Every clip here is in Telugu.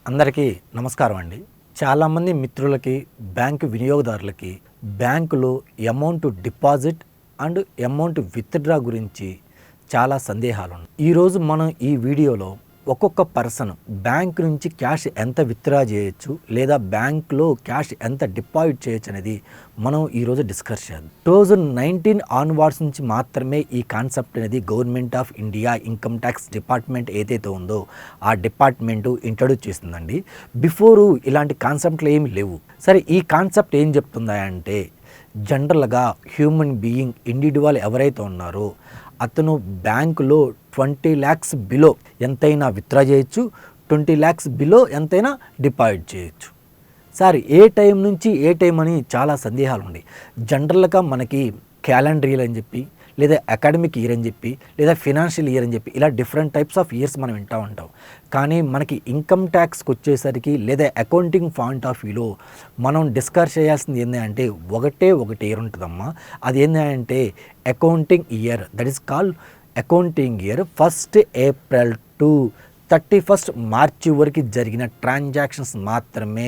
అందరికీ నమస్కారం అండి. చాలామంది మిత్రులకి, బ్యాంకు వినియోగదారులకి బ్యాంకులో amount deposit and amount withdraw గురించి చాలా సందేహాలు ఉన్నాయి. ఈరోజు మనం ఈ వీడియోలో ఒక్కొక్క పర్సన్ బ్యాంక్ నుంచి క్యాష్ ఎంత విత్‌డ్రా చేయొచ్చు లేదా బ్యాంక్లో క్యాష్ ఎంత డిపాజిట్ చేయొచ్చు అనేది మనం ఈరోజు డిస్కస్ చేద్దాం. 2019 ఆన్వర్డ్స్ నుంచి మాత్రమే ఈ కాన్సెప్ట్ అనేది government of India income tax department ఏదైతే ఉందో ఆ డిపార్ట్మెంట్ ఇంట్రడ్యూస్ చేస్తుందండి. బిఫోరు ఇలాంటి కాన్సెప్ట్లు ఏమి లేవు. సరే, ఈ కాన్సెప్ట్ ఏం చెప్తుందా అంటే జనరల్గా హ్యూమన్ బీయింగ్ ఇండివిజువల్ ఎవరైతే ఉన్నారో అతను బ్యాంకులో 20 lakhs బిలో ఎంతైనా విత్‌డ్రా చేయొచ్చు, 20 lakhs బిలో ఎంతైనా డిపాజిట్ చేయొచ్చు. సార్, ఏ టైం నుంచి ఏ టైం అని చాలా సందేహాలు ఉన్నాయి. జనరల్గా మనకి క్యాలెండర్ ఇయర్ అని చెప్పి, లేదా అకాడమిక్ ఇయర్ అని చెప్పి, లేదా ఫినాన్షియల్ ఇయర్ అని చెప్పి ఇలా డిఫరెంట్ టైప్స్ ఆఫ్ ఇయర్స్ మనం వింటూ ఉంటాం. కానీ మనకి ఇన్కమ్ ట్యాక్స్కి వచ్చేసరికి లేదా అకౌంటింగ్ పాయింట్ ఆఫ్ వ్యూలో మనం డిస్కస్ చేయాల్సింది ఏంటంటే ఒకటే ఇయర్ ఉంటుందమ్మా. అది ఏంటంటే accounting year, that is called accounting year. 1st April to 31st March వరకు జరిగిన ట్రాన్సాక్షన్స్ మాత్రమే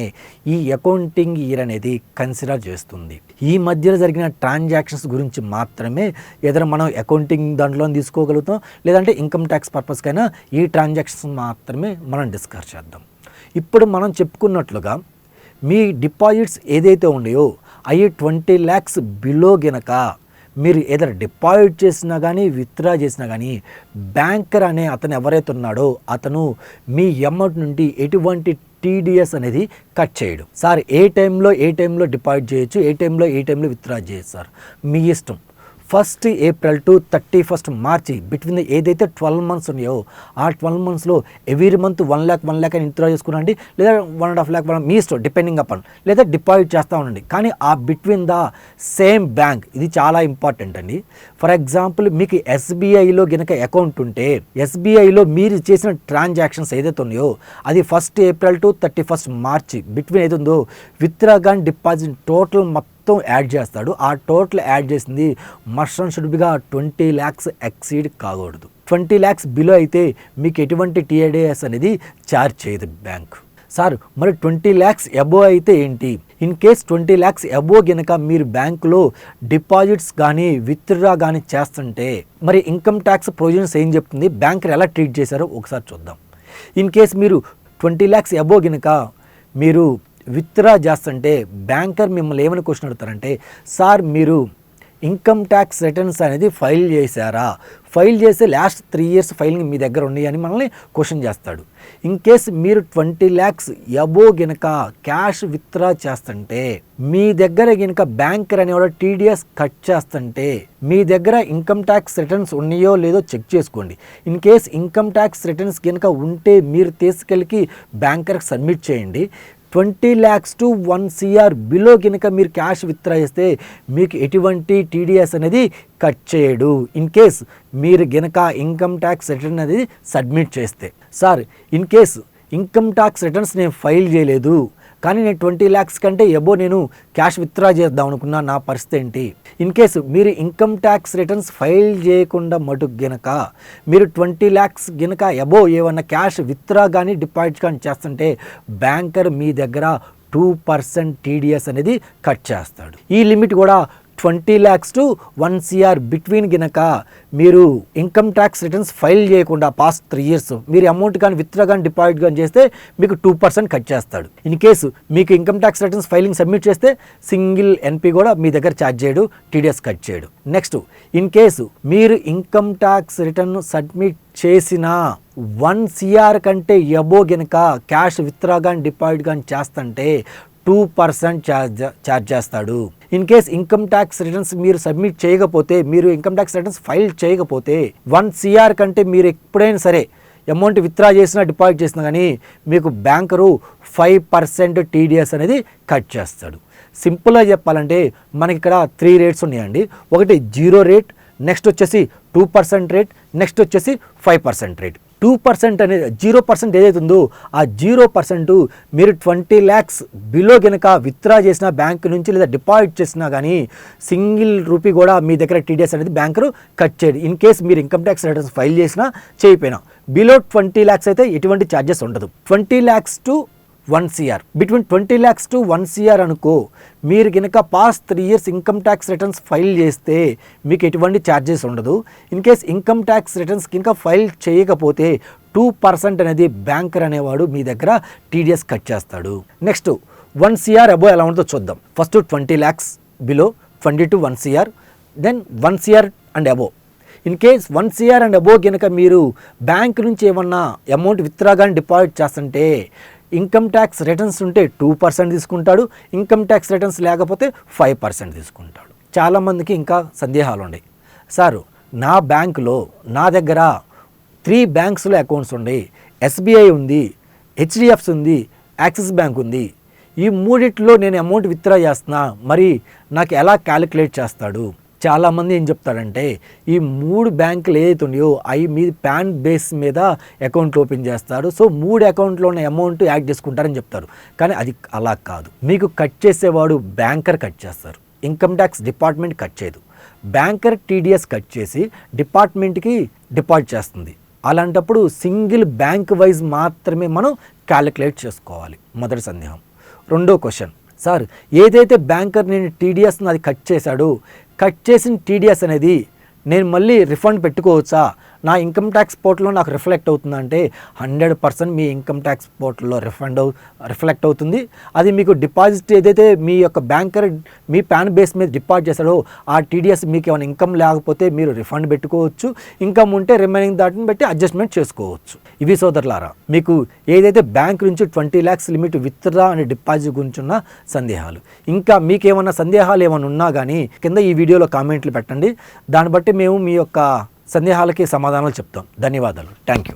ఈ అకౌంటింగ్ ఇయర్ అనేది కన్సిడర్ చేస్తుంది. ఈ మధ్యలో జరిగిన ట్రాన్సాక్షన్స్ గురించి మాత్రమే ఏదైనా మనం అకౌంటింగ్ దాంట్లో తీసుకోగలుగుతాం, లేదంటే ఇన్కమ్ ట్యాక్స్ పర్పస్కైనా ఈ ట్రాన్సాక్షన్స్ మాత్రమే మనం డిస్కస్ చేద్దాం. ఇప్పుడు మనం చెప్పుకున్నట్లుగా మీ డిపాజిట్స్ ఏదైతే ఉన్నాయో అవి 20 lakhs బిలో గినక మీరు ఏదైనా డిపాజిట్ చేసినా కానీ విత్‌డ్రా చేసినా కానీ బ్యాంకర్ అనే అతను ఎవరైతే ఉన్నాడో అతను మీ అమౌంట్ నుండి ఎటువంటి టీడీఎస్ అనేది కట్ చేయడు. సార్, ఏ టైంలో డిపాజిట్ చేయొచ్చు, ఏ టైంలో విత్‌డ్రా చేయొచ్చు సార్, మీ ఇష్టం. 1st April to 31st March between ఏదైతే 12 months ఉన్నాయో ఆ 12 monthsలో ఎవ్రీ మంత్ 1 lakh అని విత్‌డ్రా చేసుకునండి, లేదా 1.5 lakh మీ ఇష్టం డిపెండింగ్ అపాన్, లేదా డిపాజిట్ చేస్తూ ఉండండి. కానీ ఆ బిట్వీన్ ద సేమ్ బ్యాంక్, ఇది చాలా ఇంపార్టెంట్ అండి. ఫర్ ఎగ్జాంపుల్ మీకు ఎస్బీఐలో గనక అకౌంట్ ఉంటే ఎస్బీఐలో మీరు చేసిన ట్రాన్సాక్షన్స్ ఏదైతే ఉన్నాయో అది 1st April to 31st March between ఏది ఉందో విత్‌డ్రా కానీ డిపాజిట్ టోటల్ మొత్తం యాడ్ చేస్తాడు. ఆ టోటల్ యాడ్ చేసింది మస్ట్ అండ్ షుడ్ బిగా 20 lakhs ఎక్సీడ్ కాకూడదు. 20 lakhs బిలో అయితే మీకు ఎటువంటి టీడీఎస్ అనేది ఛార్జ్ చేయదు బ్యాంక్. సార్, మరి 20 lakhs అబోవ్ అయితే ఏంటి? ఇన్ కేస్ 20 lakhs అబోవ్ గనక మీరు బ్యాంకులో డిపాజిట్స్ కానీ విత్‌డ్రా కానీ చేస్తుంటే మరి ఇన్కమ్ ట్యాక్స్ ప్రొవిజన్స్ ఏం చెప్తుంది, బ్యాంకర్ ఎలా ట్రీట్ చేశారో ఒకసారి చూద్దాం. ఇన్ కేస్ మీరు 20 lakhs అబోవ్ గనక మీరు విత్‌డ్రా చేస్తుంటే బ్యాంకర్ మిమ్మల్ని ఏమని క్వశ్చన్ అడుగుతారంటే, సార్ మీరు ఇన్కమ్ ట్యాక్స్ రిటర్న్స్ అనేది ఫైల్ చేశారా, ఫైల్ చేసి లాస్ట్ 3 years ఫైలింగ్ మీ దగ్గర ఉన్నాయి అని మనల్ని క్వశ్చన్ చేస్తాడు. ఇన్ కేస్ మీరు 20 lakhs అబోవ్ గనక క్యాష్ విత్‌డ్రా చేస్తుంటే మీ దగ్గర గనక బ్యాంకర్ అనేవాడు టీడీఎస్ కట్ చేస్తుంటే మీ దగ్గర ఇన్కమ్ ట్యాక్స్ రిటర్న్స్ ఉన్నాయో లేదో చెక్ చేసుకోండి. In case income tax returns గనక ఉంటే మీరు తీసుకెళ్ళి బ్యాంకర్కి సబ్మిట్ చేయండి. 20 lakhs to 1 crore బిలో కనుక మీరు క్యాష్ విత్‌డ్రా చేస్తే మీకు ఎటువంటి టీడీఎస్ అనేది కట్ చేయడు. ఇన్ కేస్ మీరు గనక ఇన్కమ్ ట్యాక్స్ రిటర్న్ అనేది సబ్మిట్ చేస్తే. Sir, in case income tax returns నేను ఫైల్ చేయలేదు కానీ నేను 20 lakhs కంటే అబోవ్ నేను క్యాష్ విత్‌డ్రా చేద్దాం అనుకున్నా, నా పరిస్థితి ఏంటి? ఇన్ కేసు మీరు ఇన్కమ్ ట్యాక్స్ రిటర్న్స్ ఫైల్ చేయకుండా మటుకు గనక మీరు 20 lakhs గనక అబోవ్ ఏమన్నా క్యాష్ విత్‌డ్రా కానీ డిపాజిట్ కానీ చేస్తుంటే బ్యాంకర్ మీ దగ్గర 2% టీడీఎస్ అనేది కట్ చేస్తాడు. ఈ లిమిట్ కూడా 20 lakhs to 1 crore బిట్వీన్ గనక మీరు ఇన్కమ్ ట్యాక్స్ రిటర్న్స్ ఫైల్ చేయకుండా పాస్ట్ 3 years మీరు అమౌంట్ కానీ విత్‌డ్రా కానీ డిపాజిట్ కానీ చేస్తే మీకు 2% కట్ చేస్తాడు. ఇన్ కేసు మీకు income tax returns filing submit చేస్తే సింగిల్ ఎన్పీ కూడా మీ దగ్గర ఛార్జ్ చేయడు, టీడీఎస్ కట్ చేయడు. నెక్స్ట్, ఇన్ కేసు మీరు ఇన్కమ్ ట్యాక్స్ రిటర్న్ సబ్మిట్ చేసిన 1 crore కంటే అబోవ్ గనక క్యాష్ విత్‌డ్రా కానీ డిపాజిట్ కానీ చేస్తుంటే 2% ఛార్జ్ చేస్తాడు. In case income tax returns మీరు సబ్మిట్ చేయకపోతే, మీరు ఇన్కమ్ ట్యాక్స్ రిటర్న్స్ ఫైల్ చేయకపోతే 1 crore కంటే మీరు ఎప్పుడైనా సరే అమౌంట్ విత్‌డ్రా చేసినా డిపాజిట్ చేసినా కానీ మీకు బ్యాంకరు 5% టీడీఎస్ అనేది కట్ చేస్తాడు. సింపుల్గా చెప్పాలంటే మనకి ఇక్కడ 3 rates ఉన్నాయండి. ఒకటి 0 rate, నెక్స్ట్ వచ్చేసి 2% రేట్, నెక్స్ట్ వచ్చేసి 5% రేట్. 2% అనేది 0% ఏదైతే ఉందో ఆ 0% మీరు 20 lakhs బిలో గనక విత్డ్రా చేసిన బ్యాంక్ నుంచి లేదా డిపాజిట్ చేసినా కానీ సింగిల్ రూపీ కూడా మీ దగ్గర టీడీఎస్ అనేది బ్యాంకరు కట్ చేయదు. ఇన్ కేస్ మీరు ఇన్కమ్ ట్యాక్స్ రిటర్న్స్ ఫైల్ చేసినా చేయకపోయినా బిలో 20 lakhs అయితే ఎటువంటి ఛార్జెస్ ఉండదు. 20 lakhs to 1 CR, between 20 lakhs to 1 CR అనుకో, మీరు కనుక past 3 years income tax returns file చేస్తే మీకు ఎటువంటి ఛార్జెస్ ఉండదు. In case income tax returns కనుక ఫైల్ చేయకపోతే 2% అనేది బ్యాంకర్ అనేవాడు మీ దగ్గర టీడీఎస్ కట్ చేస్తాడు. నెక్స్ట్ 1 CR అబో ఎలా ఉంటుందో చూద్దాం. First 20 lakhs below, 20 to 1 CR, then 1 CR and above. In case 1 CR and above కనుక మీరు బ్యాంక్ నుంచి ఏమన్నా అమౌంట్ విత్డ్రా కానీ డిపాజిట్ చేస్తుంటే ఇన్కమ్ ట్యాక్స్ రిటర్న్స్ ఉంటే 2% తీసుకుంటాడు, ఇన్కమ్ ట్యాక్స్ రిటర్న్స్ లేకపోతే 5% తీసుకుంటాడు. చాలామందికి ఇంకా సందేహాలు ఉన్నాయి. సార్ నా బ్యాంకులో నా దగ్గర 3 బ్యాంక్స్లో అకౌంట్స్ ఉన్నాయి, SBI ఉంది, HDFC ఉంది, యాక్సిస్ బ్యాంక్ ఉంది. ఈ మూడిట్లో నేను అమౌంట్ విత్డ్రా చేస్తున్నా, మరి నాకు ఎలా క్యాలిక్యులేట్ చేస్తాడు? చాలామంది ఏం చెప్తారంటే ఈ 3 బ్యాంకులు ఏదైతే ఉన్నాయో అవి మీ పాన్ బేస్ మీద అకౌంట్ ఓపెన్ చేస్తారు, సో 3 అకౌంట్లో ఉన్న అమౌంట్ యాడ్ చేసుకుంటారని చెప్తారు. కానీ అది అలా కాదు. మీకు కట్ చేసేవాడు బ్యాంకర్ కట్ చేస్తారు, ఇన్కమ్ ట్యాక్స్ డిపార్ట్మెంట్ కట్ చేయదు. బ్యాంకర్ టీడీఎస్ కట్ చేసి డిపార్ట్మెంట్కి డిపాజిట్ చేస్తుంది. అలాంటప్పుడు సింగిల్ బ్యాంక్ వైజ్ మాత్రమే మనం క్యాలిక్యులేట్ చేసుకోవాలి. మొదటి సందేహం. రెండో క్వశ్చన్, సార్ ఏదైతే బ్యాంకర్ నేను టీడీఎస్ అది కట్ చేశాడో, కట్ చేసిన టీడీఎస్ అనేది నేను మళ్ళీ రిఫండ్ పెట్టుకోవచ్చా? నా ఇన్కమ్ ట్యాక్స్ పోర్టల్లో నాకు రిఫ్లెక్ట్ అవుతుందా అంటే 100% మీ ఇన్కమ్ ట్యాక్స్ పోర్టల్లో రిఫ్లెక్ట్ అవుతుంది. అది మీకు డిపాజిట్ ఏదైతే మీ యొక్క బ్యాంకర్ మీ పాన్ బేస్ మీద డిపాజిట్ చేశాడో ఆ టీడీఎస్ మీకు ఏమైనా ఇన్కమ్ లేకపోతే మీరు రిఫండ్ పెట్టుకోవచ్చు, ఇన్కమ్ ఉంటే రిమైనింగ్ దాటిని బట్టి అడ్జస్ట్మెంట్ చేసుకోవచ్చు. ఇవి సోదరులారా మీకు ఏదైతే బ్యాంక్ నుంచి 20 lakhs limit withdraw and deposit గురించి ఉన్న సందేహాలు. ఇంకా మీకు ఏమన్నా సందేహాలు ఏమైనా ఉన్నా కానీ కింద ఈ వీడియోలో కామెంట్లు పెట్టండి, దాన్ని బట్టి మేము మీ యొక్క సందేహాలకి సమాధానాలు చెప్తాం. ధన్యవాదాలు. Thank you.